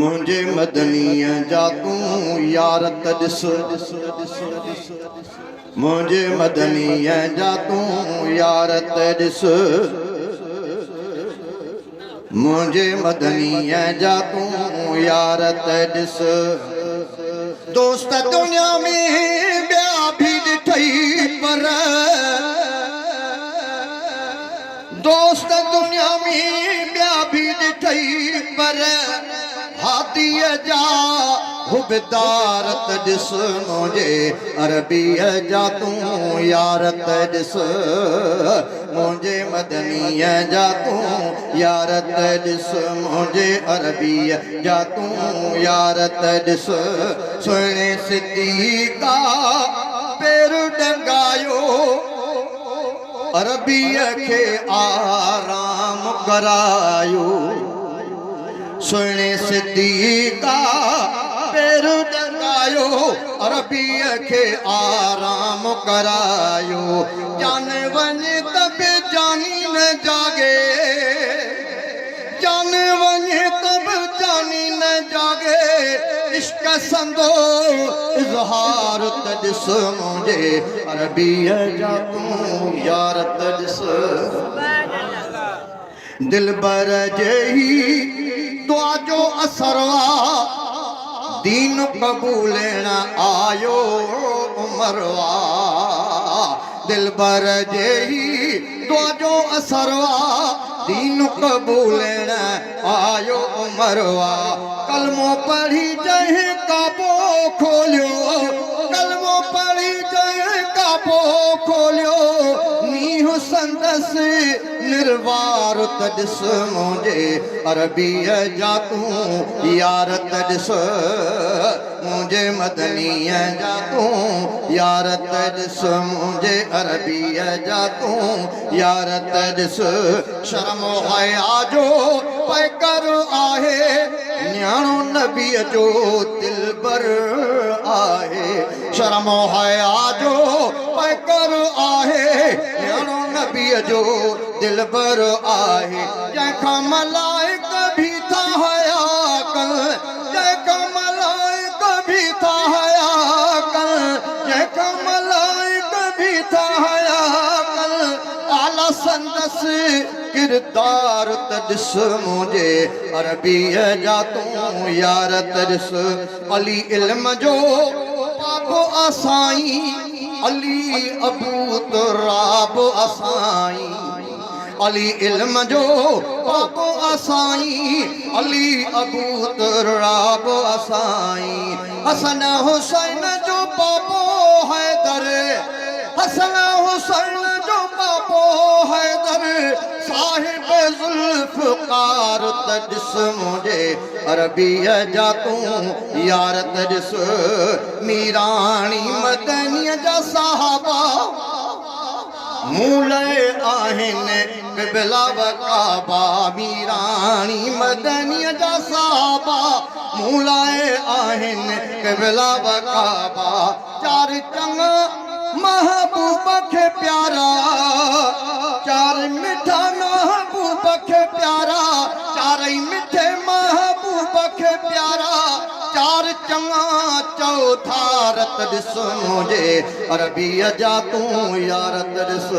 मुझे मदनीअ जा तूं यारत ॾिस मुझे मदनीअ जा तूं यारत ॾिस मुझे मदनीअ जा तूं यारत ॾिस दोस्त दुनिया में ॿिया बि ॾिठई पर दोस्त दुनिया में ॿिया बि ॾिठई पर हादीअ जा हुबदारत ॾिस मुझे अरबीअ जा तूं यारत ॾिस मुझे मदनीअ जा तूं यारत ॾिस मुझे अरबीअ जा तूं यारत ॾिस सुहिणे सिद्दीक़ा पेर डंगायो अरबीअ खे आराम करायो सुहिणे सिद्दीक़ा पेर डंगायो अरबीअ खे आराम करायो जान वञे त बि जानी न जागे जान वञे त बि जानी न जागे इश्क संदो इज़हार त ॾिस मुझे अरबीअ जा तूं यारत ॾिस दिलबर जेही दुआ जो असरवा दीन कबूलण आयो उमरवा दिलबर जेही दुआ जो असरवा दीन कबूलण आयो उमरवा कलमो पढ़ी जंहिं काबो खोलियो कलमो पढ़ी जंहिं काबो खोलियो नीह संदसि निर्वार त ॾिस मुझे अरबीअ जा तूं यारत ॾिस मुझे मदनीअ जा तूं यारत ॾिस मुझे अरबीअ जा तूं यारत ॾिस शर्म हया जो पैकर आहे न्याणो नबीअ जो दिलबर आहे शर्म हया जो पैकर आहे न्याणो नबीअ जो दिलबर आहे जंहिंखां मलाइक भी था हया कन जंहिंखां मलाइक भी था हया कन जंहिंखां मलाइक भी था हया कन आला संदस किरदार त ॾिस मुझे अरबीअ जा तूं यारत ॾिस अली इल्म जो पापो असाई अली अबू तुराब असाई अली इल्म जो पापो असाई अली अबू तुराब असाई हसन हुसैन जो पापो हैदर हसन हुसैन जो पापो हैदर साहिब जुल्फ़कार त ॾिस मुझे अरबीअ जा तूं यारत ॾिस मीराणी मदनीअ जा साहबा मूल आहिनि बिबला व काबा मीराणी मदनीअ जा साहबा मूल आहिनि बिबला व काबा चार चङा महबूब खे प्यारा चार मिठा महबूब खे प्यारा चारई मिठे महबूब खे प्यारा चार चङा चौथा रत ॾिस मुझे अरबीअ जा तूं यारत ॾिस